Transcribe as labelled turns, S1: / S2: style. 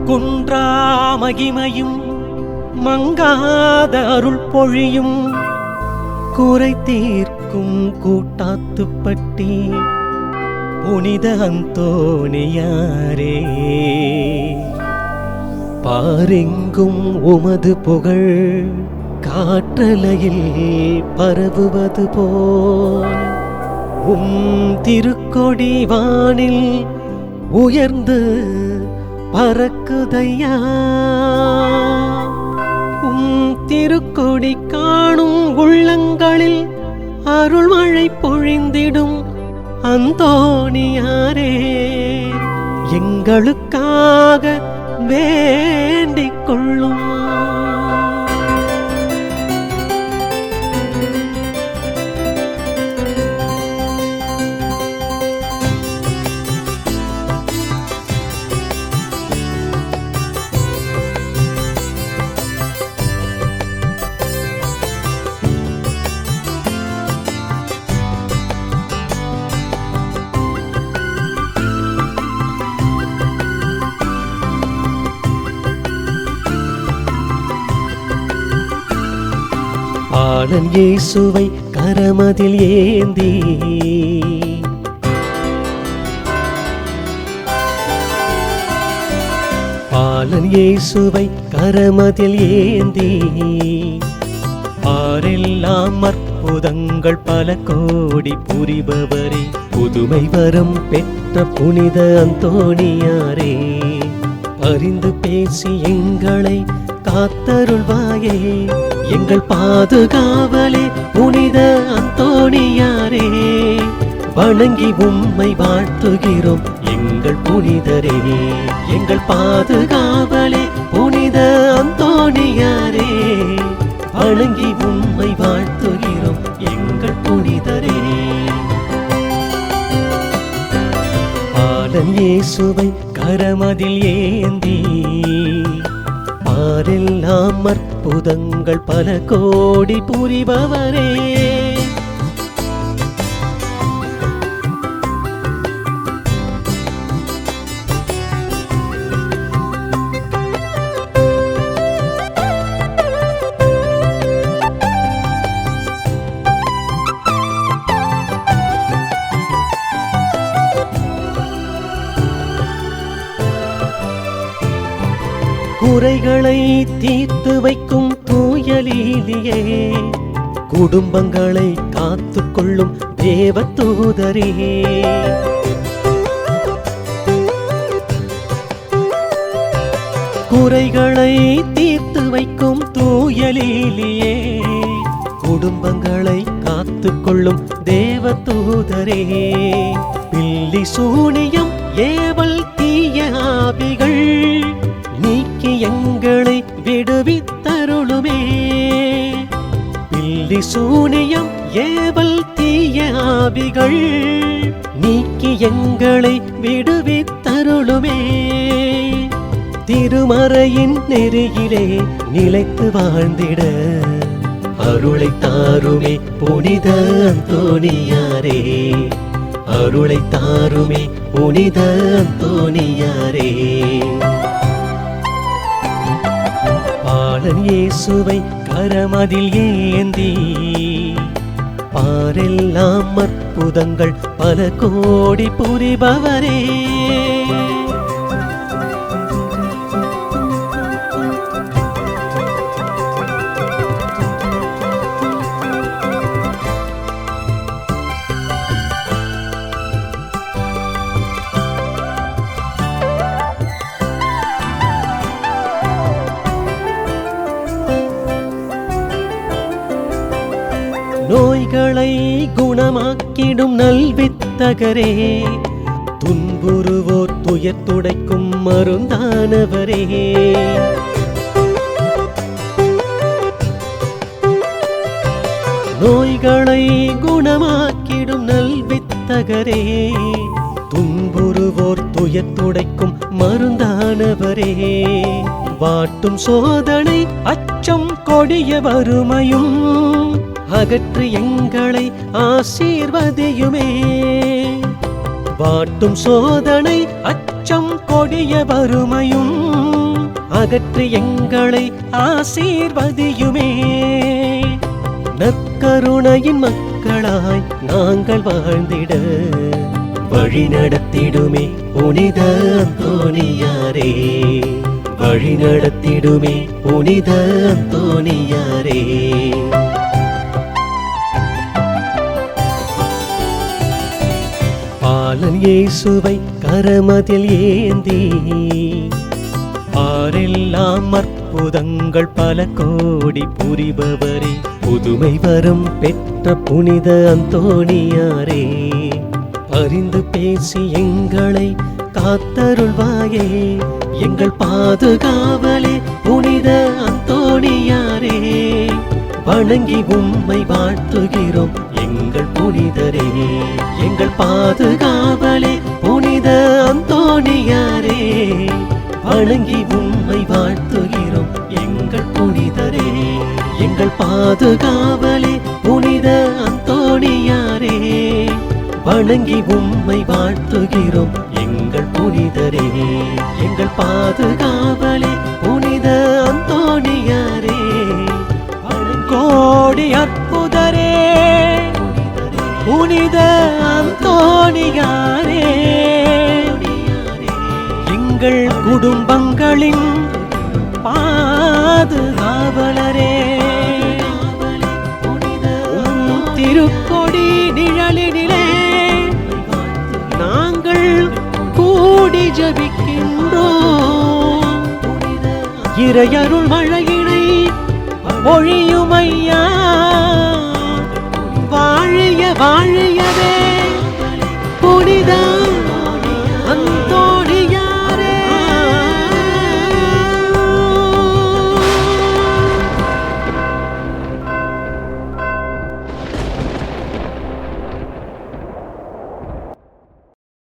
S1: குன்றா மகிமையும் மங்காத அருள் பொழியும் குறை தீர்க்கும் கூட்டாத்துப்பட்டி புனித அந்தோணியாரே, பாரெங்கும் உமது புகழ் காற்றலையில் பரவுவது போல் திருக்கொடி வானில் உயர்ந்து பறக்குதையா. திருக்கொடி காணும் உள்ளங்களில் அருள்மழை பொழிந்திடும் அந்தோணியாரே, எங்களுக்காக வேண்டிக் கொள்ளும். பாலன் இயேசுவை கரமதில் ஏந்தி பாலன் இயேசுவை கரமதில் ஏந்தி பாரெல்லாம் அற்புதங்கள் பல கோடி புரிபவரே, புதுமை வரம் பெற்ற புனித அந்தோணியாரே, பரிந்து பேசி எங்களை காத்தருள்வாயே, எங்கள் பாதுகாவலே புனித அந்தோணியாரே, வணங்கி உம்மை வாழ்த்துகிறோம் எங்கள் புனிதரே, எங்கள் பாதுகாவலே புனித அந்தோணியாரே, வணங்கி உம்மை வாழ்த்துகிறோம் எங்கள் புனிதரே. பாலன் இயேசுவை கரமதில் ஏந்தி பாரெல்லாம் அற்புதங்கள் பல கோடி புரிபவரே, குறைகளை தீர்த்து வைக்கும் தூயலீலியே, குடும்பங்களை காத்துக்கொள்ளும் தேவதூதரே, குறைகளை தீர்த்து வைக்கும் தூயலீலியே, குடும்பங்களை காத்துக்கொள்ளும் தேவதூதரே, பில்லி சூனியம் ஏவல் தீய ஆவிகள் நீக்கி எங்களை விடுவித்தருளுமே, பில்லி சூனியம் ஏவல் தீய ஆவிகள் நீக்கி எங்களை விடுவித்தருளுமே, திருமறையின் நெறியிலே நிலைத்து வாழ்ந்திட அருளை தாருமே புனித அந்தோணியாரே, அருளை தாருமே புனித அந்தோணியாரே. பாலன் இயேசுவை கரமதில் ஏந்தி பாரெல்லாம் அற்புதங்கள் பல கோடி புரிபவரே, நோய்களை குணமாக்கிடும் நல்வித்தகரே, துன்புறுவோர் துயர் துடைக்கும் மருந்தானவரே, நோய்களை குணமாக்கிடும் நல்வித்தகரே, துன்புறுவோர் துயர் துடைக்கும் மருந்தானவரே, வாட்டும் சோதனை அச்சம் கொடிய வறுமையும் அகற்றி எங்களை ஆசீர்வதியுமே, வாட்டும் சோதனை அச்சம் கொடிய வறுமையும் அகற்றி எங்களை ஆசீர்வதியுமே. நற்கருணையின் மக்களாய் நாங்கள் வாழ்ந்திட வழி நடத்திடுமே புனித அந்தோணியாரே, வழி நடத்திடுமே புனித அந்தோணியாரே. பாலன் இயேசுவை கரமதில் ஏந்தி பாரெல்லாம் அற்புதங்கள் பல கோடி புரிபவரே, புதுமை வரம் பெற்ற புனித அந்தோணியாரே, பரிந்து பேசி எங்களை காத்தருள்வாயே, எங்கள் பாதுகாவலே புனித அந்தோணியாரே. வணங்கி உம்மை வாழ்த்துகிறோம் எங்கள் புனிதரே, எங்கள் பாதுகாவலே புனித அந்தோணியாரே. வணங்கி உம்மை வாழ்த்துகிறோம் எங்கள் புனிதரே, எங்கள் பாதுகாவலே புனித அந்தோணியாரே. வணங்கி உம்மை வாழ்த்துகிறோம் எங்கள் புனிதரே, எங்கள் பாதுகாவலே புனித அந்தோணியாரே. கோடி அற்புதரே புனித அந்தோணியாரே, எங்கள் குடும்பங்களின் பாதுகாவலரே, திருக்கொடி நிழலினிலே நாங்கள் கூடி ஜபிக்கின்றோம். இறையருள் மழையினை பொழியுமையா.